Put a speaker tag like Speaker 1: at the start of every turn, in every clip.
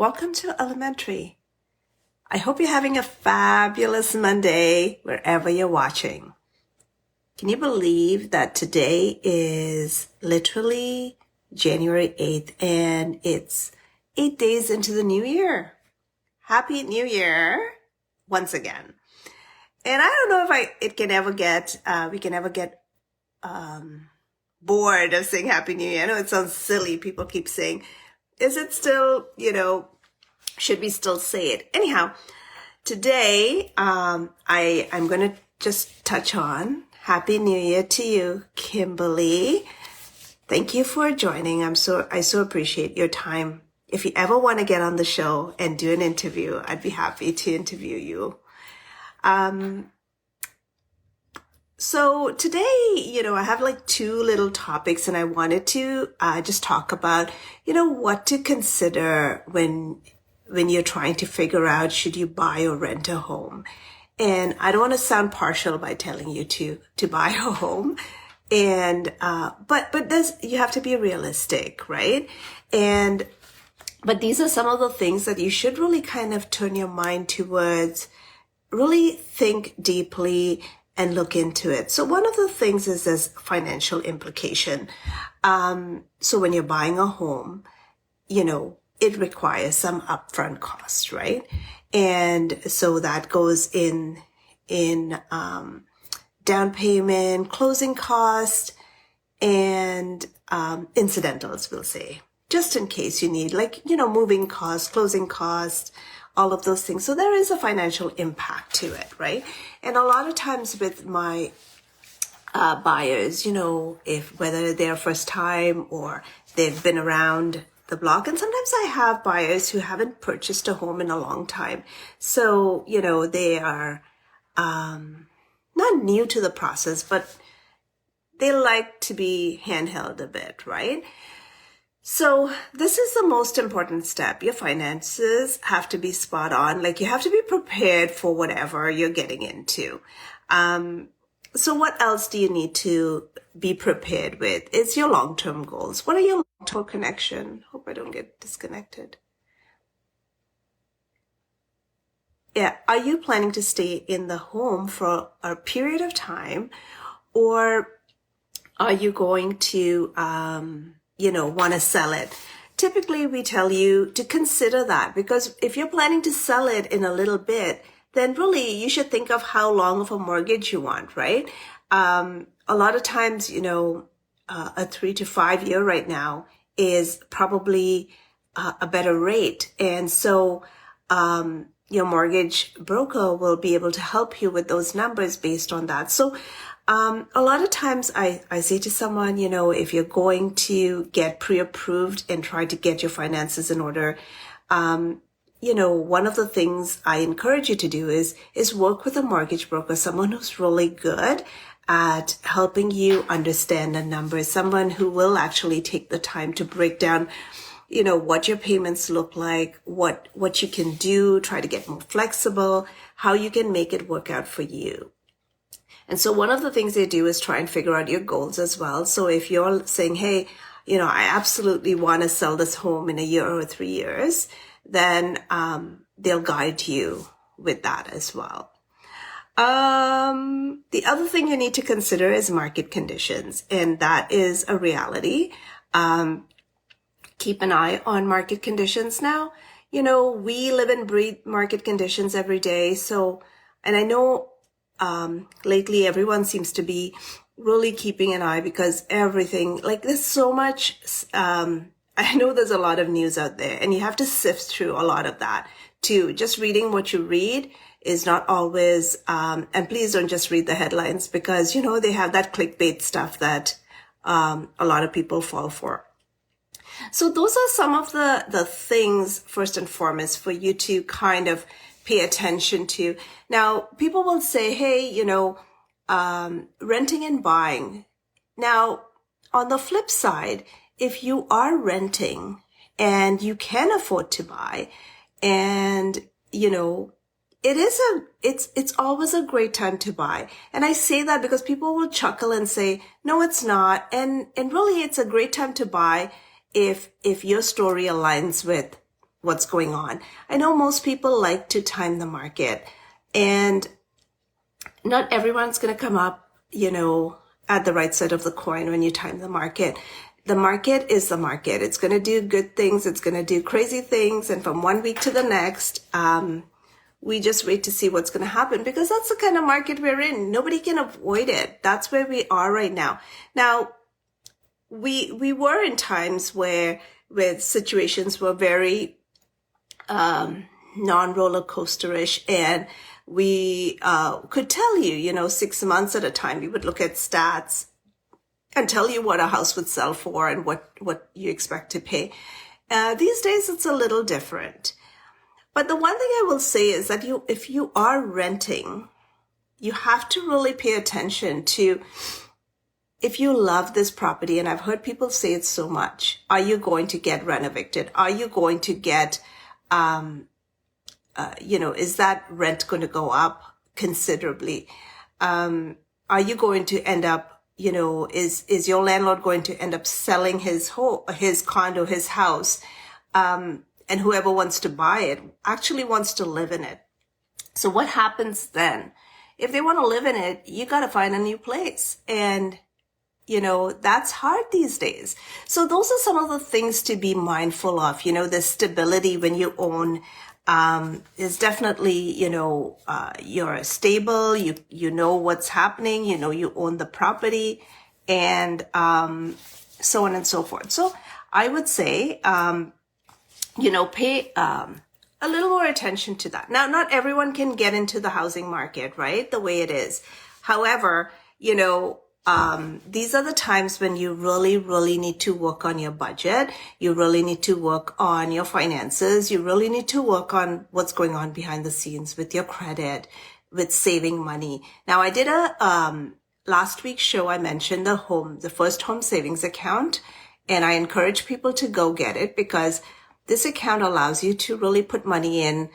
Speaker 1: welcome to Elementary. I hope you're having a fabulous Monday wherever you're watching. Can you believe that today is literally January 8th and it's 8 days into the new year? Happy New Year once again. And I don't know if we can ever get bored of saying Happy New Year. I know it sounds silly. People keep saying, is it still, should we still say it? Anyhow, today I'm going to just touch on Happy New Year to you, Kimberly. Thank you for joining. I so appreciate your time. If you ever want to get on the show and do an interview, I'd be happy to interview you. So today, I have like two little topics and I wanted to just talk about, what to consider when you're trying to figure out should you buy or rent a home. And I don't want to sound partial by telling you to buy a home. And but you have to be realistic, right? But these are some of the things that you should really kind of turn your mind towards, really think deeply and look into it. So one of the things is this financial implication. So when you're buying a home, it requires some upfront costs, right? And so that goes in down payment, closing cost, and incidentals, we'll say, just in case you need, moving costs, closing costs, all of those things. So there is a financial impact to it, right? And a lot of times with my buyers, whether they're first time or they've been around the block, and sometimes I have buyers who haven't purchased a home in a long time. So, they are not new to the process, but they like to be handheld a bit, right? So this is the most important step. Your finances have to be spot on. Like you have to be prepared for whatever you're getting into. So what else do you need to be prepared with? It's your long-term goals. What are your long-term connection? Hope I don't get disconnected. Yeah. Are you planning to stay in the home for a period of time, or are you going to, want to sell it? Typically, we tell you to consider that, because if you're planning to sell it in a little bit, then really you should think of how long of a mortgage you want, right? A lot of times, a 3 to 5 year right now is probably a better rate. And so, your mortgage broker will be able to help you with those numbers based on that. So, a lot of times I say to someone, if you're going to get pre-approved and try to get your finances in order, one of the things I encourage you to do is work with a mortgage broker, someone who's really good at helping you understand the numbers, someone who will actually take the time to break down, what your payments look like, what you can do, try to get more flexible, how you can make it work out for you. And so one of the things they do is try and figure out your goals as well. So if you're saying, hey, I absolutely want to sell this home in a year or 3 years, then they'll guide you with that as well. The other thing you need to consider is market conditions, and that is a reality. Keep an eye on market conditions now. We live and breathe market conditions every day. So, and I know lately everyone seems to be really keeping an eye, because everything, there's so much, I know there's a lot of news out there, and you have to sift through a lot of that too. Just reading what you read is not always, and please don't just read the headlines, because, they have that clickbait stuff that a lot of people fall for. So those are some of the things, first and foremost, for you to kind of pay attention to. Now, people will say, hey, renting and buying. Now, on the flip side, if you are renting and you can afford to buy, and, it's always a great time to buy. And I say that because people will chuckle and say, no, it's not. And really, it's a great time to buy if your story aligns with what's going on. I know most people like to time the market, and not everyone's going to come up, at the right side of the coin when you time the market. The market is the market. It's going to do good things. It's going to do crazy things. And from one week to the next, we just wait to see what's going to happen, because that's the kind of market we're in. Nobody can avoid it. That's where we are right now. Now, we were in times where situations were very non-roller coasterish, and we could tell you, 6 months at a time, we would look at stats and tell you what a house would sell for and what you expect to pay. These days, it's a little different. But the one thing I will say is that if you are renting, you have to really pay attention to, if you love this property, and I've heard people say it so much, are you going to get rent evicted? Are you going to get, is that rent going to go up considerably? Are you going to end up, is your landlord going to end up selling his condo, his house, and whoever wants to buy it actually wants to live in it? So what happens then? If they want to live in it, you got to find a new place. And, that's hard these days. So those are some of the things to be mindful of. The stability when you own is definitely, you're stable, you know what's happening, you own the property, and so on and so forth. So I would say, pay a little more attention to that. Now, not everyone can get into the housing market, right? The way it is. However, these are the times when you really, really need to work on your budget. You really need to work on your finances. You really need to work on what's going on behind the scenes with your credit, with saving money. Now, I did last week's show, I mentioned the first home savings account, and I encourage people to go get it, because this account allows you to really put money in,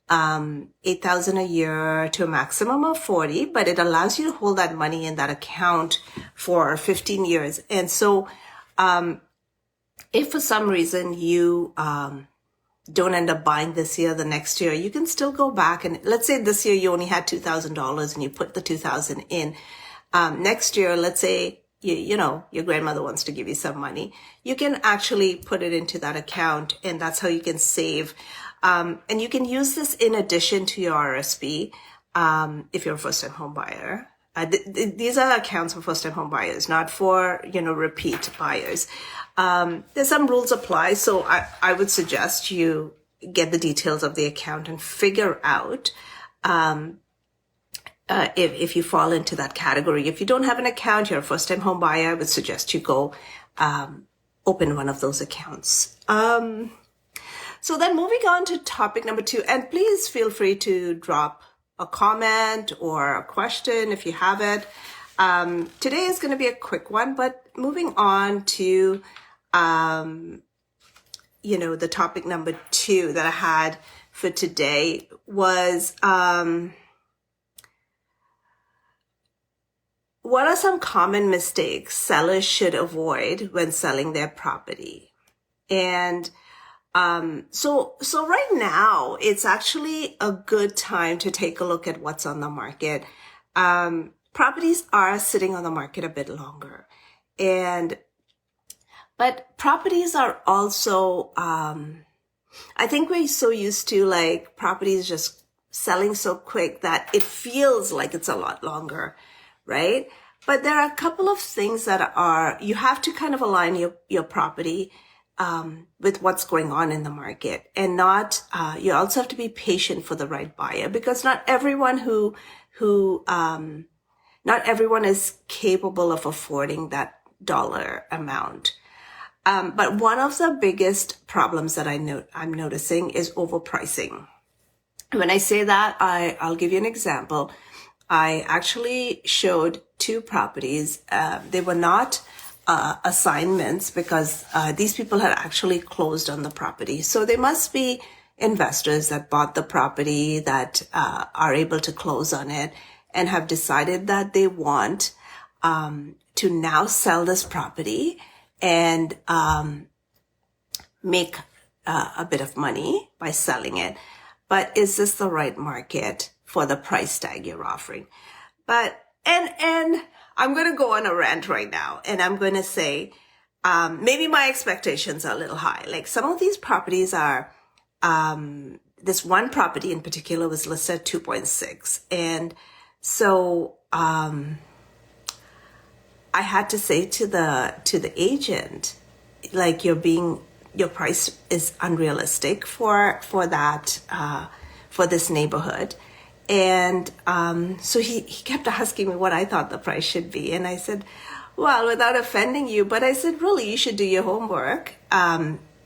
Speaker 1: $8,000 a year to a maximum of 40, but it allows you to hold that money in that account for 15 years. And so, if for some reason you, don't end up buying this year, the next year, you can still go back, and let's say this year you only had $2,000 and you put the 2,000 in. Next year, let's say, your grandmother wants to give you some money, you can actually put it into that account, and that's how you can save. And you can use this in addition to your RSP, if you're a first-time home buyer. These are accounts for first-time home buyers, not for, repeat buyers. There's some rules apply, so I would suggest you get the details of the account and figure out, if you fall into that category. If you don't have an account, you're a first-time home buyer, I would suggest you go open one of those accounts. So then moving on to topic number 2, and please feel free to drop a comment or a question if you have it. Today is going to be a quick one, but moving on to, the topic number 2 that I had for today was, what are some common mistakes sellers should avoid when selling their property? And so right now, it's actually a good time to take a look at what's on the market. Properties are sitting on the market a bit longer, but properties are also, I think we're so used to properties just selling so quick that it feels like it's a lot longer, right? But there are a couple of things that you have to kind of align your property with what's going on in the market, and you also have to be patient for the right buyer, because not everyone not everyone is capable of affording that dollar amount. But one of the biggest problems that I'm noticing is overpricing. When I say that, I'll give you an example. I actually showed 2 properties. They were not assignments, because these people had actually closed on the property. So they must be investors that bought the property, that are able to close on it, and have decided that they want to now sell this property and make a bit of money by selling it. But is this the right market for the price tag you're offering? But, and I'm going to go on a rant right now, and I'm going to say, maybe my expectations are a little high. Like some of these properties are, this one property in particular was listed at 2.6. And so, I had to say to the agent, like your price is unrealistic for that, for this neighborhood. And, so he kept asking me what I thought the price should be. And I said, well, without offending you, but I said, really, you should do your homework.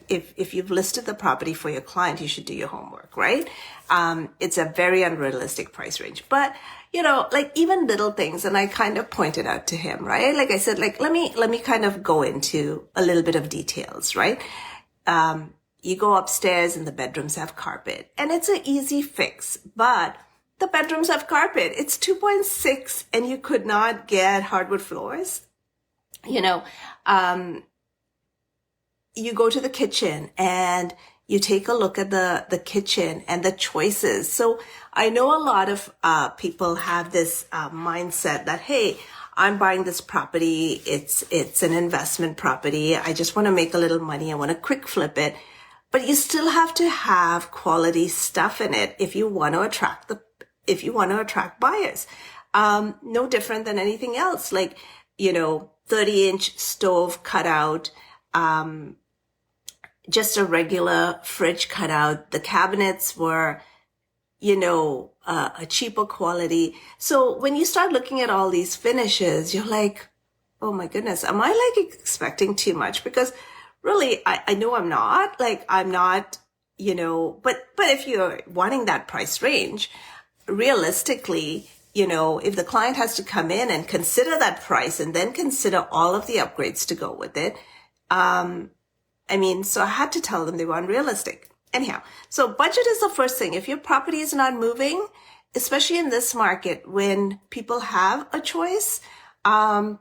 Speaker 1: If you've listed the property for your client, you should do your homework, right? It's a very unrealistic price range, but like even little things. And I kind of pointed out to him, right? Like I said, like, let me kind of go into a little bit of details, right? You go upstairs and the bedrooms have carpet, and it's an easy fix, but the bedrooms have carpet. It's 2.6 and you could not get hardwood floors. You go to the kitchen and you take a look at the kitchen and the choices. So I know a lot of people have this mindset that, hey, I'm buying this property. It's an investment property. I just want to make a little money. I want to quick flip it. But you still have to have quality stuff in it if you want to attract buyers. No different than anything else. Like, 30-inch stove cutout, just a regular fridge cutout. The cabinets were, a cheaper quality. So when you start looking at all these finishes, you're like, oh my goodness, am I like expecting too much? Because really, I know I'm not, but if you're wanting that price range, realistically, if the client has to come in and consider that price and then consider all of the upgrades to go with it, so I had to tell them they were unrealistic. Anyhow, so budget is the first thing. If your property is not moving, especially in this market when people have a choice, again.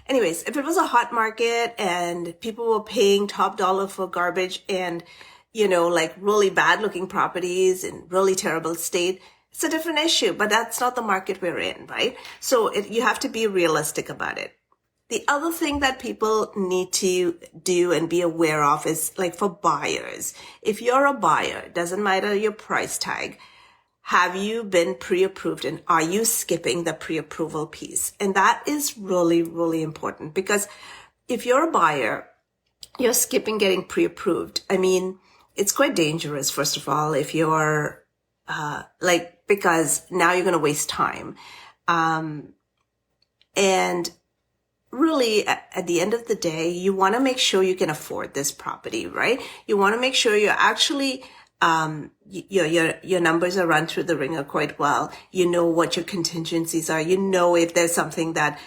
Speaker 1: Anyways, if it was a hot market and people were paying top dollar for garbage and, like really bad looking properties in really terrible state, it's a different issue, but that's not the market we're in, right? So you have to be realistic about it. The other thing that people need to do and be aware of is like for buyers. If you're a buyer, doesn't matter your price tag, have you been pre-approved and are you skipping the pre-approval piece? And that is really, really important because if you're a buyer, you're skipping getting pre-approved. It's quite dangerous, first of all, if you're, because now you're going to waste time. And really at the end of the day, you want to make sure you can afford this property, right? You want to make sure you're actually, your numbers are run through the ringer quite well. You know what your contingencies are. You know if there's something that,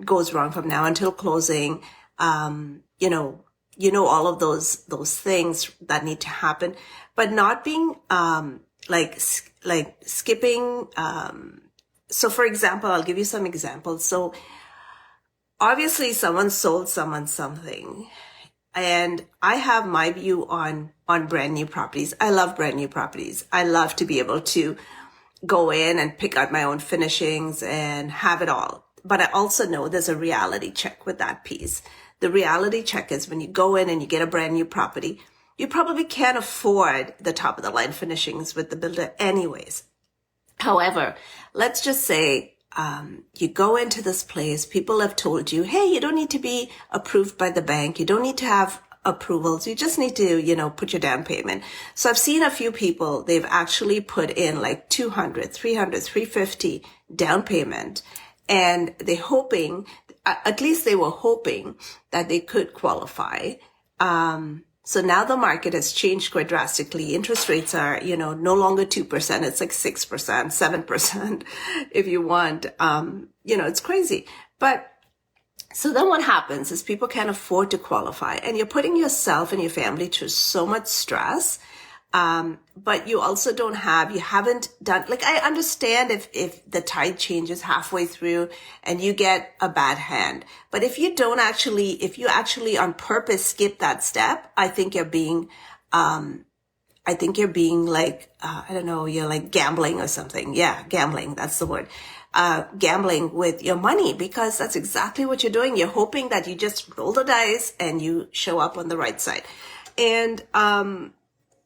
Speaker 1: goes wrong from now until closing, all of those things that need to happen, but not being, skipping. So for example, I'll give you some examples. So obviously someone sold someone something, and I have my view on brand new properties. I love brand new properties. I love to be able to go in and pick out my own finishings and have it all. But I also know there's a reality check with that piece. The reality check is when you go in and you get a brand new property, you probably can't afford the top of the line finishings with the builder anyways. However, let's just say, you go into this place, people have told you, hey, you don't need to be approved by the bank. You don't need to have approvals. You just need to, put your down payment. So I've seen a few people, they've actually put in like 200, 300, 350 down payment. And they're hoping, at least they were hoping that they could qualify. So now the market has changed quite drastically. Interest rates are, no longer 2%. It's like 6%, 7% if you want. It's crazy. But so then what happens is people can't afford to qualify, and you're putting yourself and your family through so much stress. But you also you haven't done, like, I understand if the tide changes halfway through and you get a bad hand. But if you actually on purpose skip that step, I think you're being like, I don't know, you're like gambling or something. Yeah, gambling, that's the word. Gambling with your money, because that's exactly what you're doing. You're hoping that you just roll the dice and you show up on the right side. And,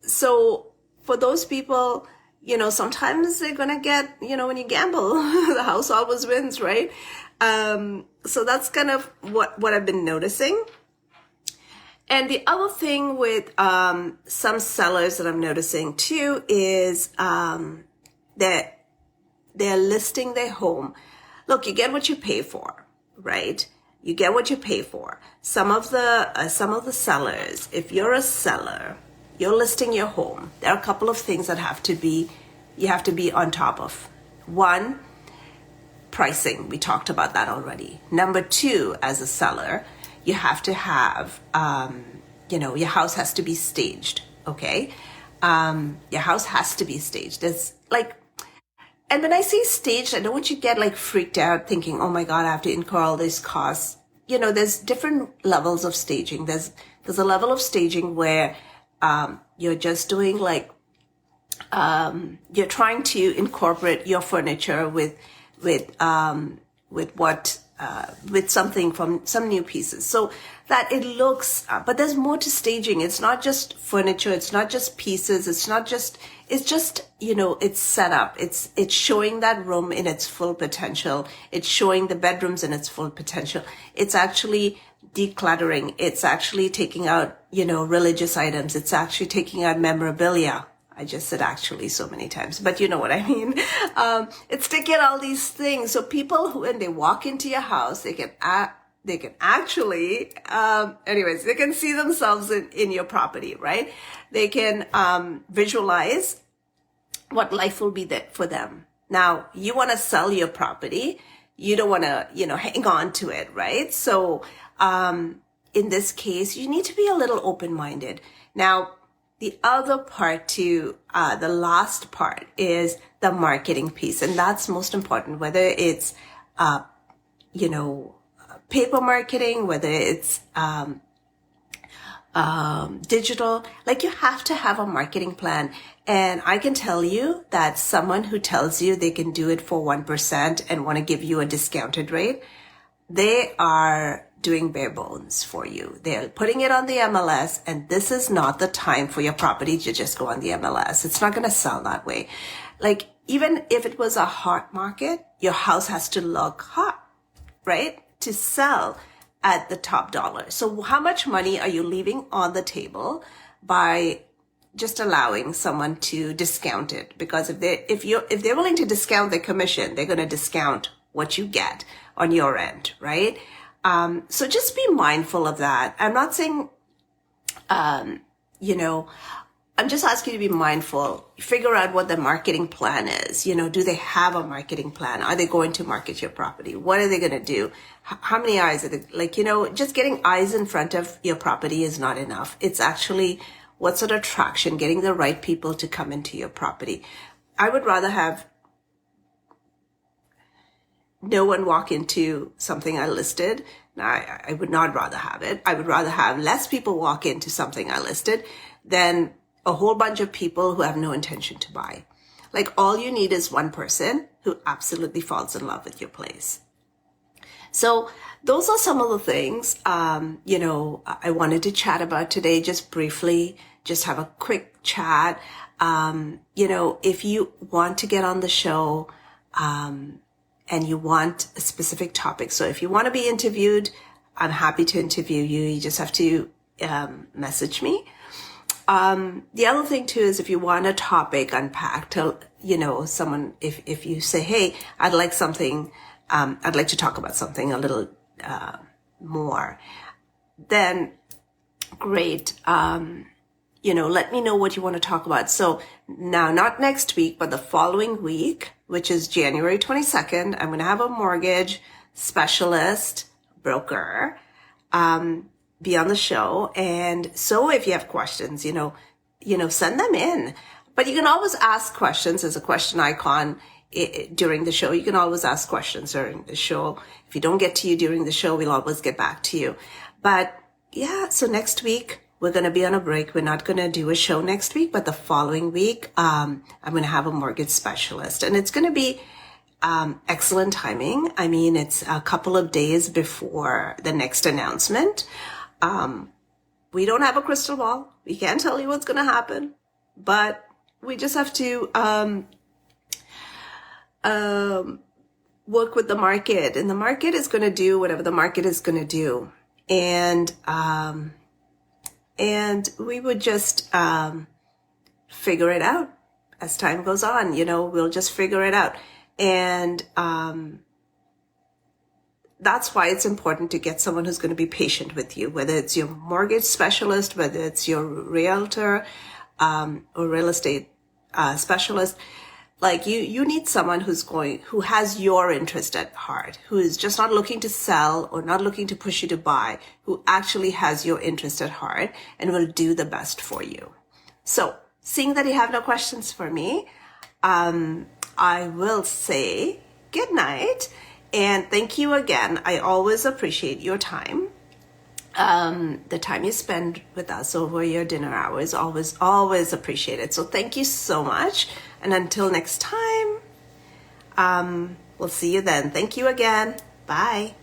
Speaker 1: so for those people, sometimes they're going to get, when you gamble, the house always wins, right? So that's kind of what I've been noticing. And the other thing with some sellers that I'm noticing too is that they're listing their home. Look, you get what you pay for, right? You get what you pay for. Some of the sellers, if you're a seller, you're listing your home, there are a couple of things that you have to be on top of. One, pricing. We talked about that already. Number two, as a seller, you have to have, your house has to be staged, okay? Your house has to be staged. And when I say staged, I don't want you to get like freaked out thinking, oh my God, I have to incur all these costs. There's different levels of staging. There's a level of staging where you're just doing like, you're trying to incorporate your furniture with something from some new pieces, so that it looks, but there's more to staging. It's not just furniture. It's not just pieces. It's just, it's set up. It's showing that room in its full potential. It's showing the bedrooms in its full potential. It's actually decluttering. It's actually taking out, religious items. It's actually taking out memorabilia. I just said actually so many times, but you know what I mean. It's taking out all these things. So people who, when they walk into your house, they can actually, they can see themselves in your property, right? They can, visualize what life will be there for them. Now, you want to sell your property. You don't want to, hang on to it, right? So, in this case, you need to be a little open-minded. Now, the other part to, the last part is the marketing piece. And that's most important, whether it's, paper marketing, whether it's, digital, like you have to have a marketing plan. And I can tell you that someone who tells you they can do it for 1% and want to give you a discounted rate, they are doing bare bones for you. They're putting it on the MLS, and this is not the time for your property to just go on the MLS. It's not going to sell that way. Like, even if it was a hot market, your house has to look hot, right? To sell at the top dollar. So how much money are you leaving on the table by just allowing someone to discount it? Because if they're willing to discount their commission, they're going to discount what you get on your end, right? So just be mindful of that. I'm not saying, I'm just asking you to be mindful. Figure out what the marketing plan is. Do they have a marketing plan? Are they going to market your property? What are they going to do? How many eyes are they, just getting eyes in front of your property is not enough. It's actually what sort of traction, getting the right people to come into your property. I would rather have no one walk into something I listed. Now, I would not rather have it. I would rather have less people walk into something I listed than a whole bunch of people who have no intention to buy. Like, all you need is one person who absolutely falls in love with your place. So those are some of the things, I wanted to chat about today, just briefly, just have a quick chat. If you want to get on the show, and you want a specific topic. So if you want to be interviewed, I'm happy to interview you. You just have to, message me. The other thing too is if you want a topic unpacked, someone, if you say, hey, I'd like to talk about something a little, more, then great. Let me know what you want to talk about. So now, not next week, but the following week, which is January 22nd, I'm going to have a mortgage specialist broker, be on the show. And so if you have questions, send them in. But you can always ask questions. There's a question icon during the show. You can always ask questions during the show. If you don't get to you during the show, we'll always get back to you. But yeah, so next week, we're going to be on a break. We're not going to do a show next week, but the following week, I'm going to have a mortgage specialist, and it's going to be excellent timing. I mean, it's a couple of days before the next announcement. We don't have a crystal ball. We can't tell you what's going to happen, but we just have to work with the market, and the market is going to do whatever the market is going to do. And we would just figure it out as time goes on. We'll just figure it out. And that's why it's important to get someone who's going to be patient with you, whether it's your mortgage specialist, whether it's your realtor or real estate specialist. Like you need someone who has your interest at heart, who is just not looking to sell or not looking to push you to buy, who actually has your interest at heart and will do the best for you. So, seeing that you have no questions for me, I will say good night and thank you again. I always appreciate your time. The time you spend with us over your dinner hours, always appreciated. So thank you so much. And until next time, we'll see you then. Thank you again. Bye.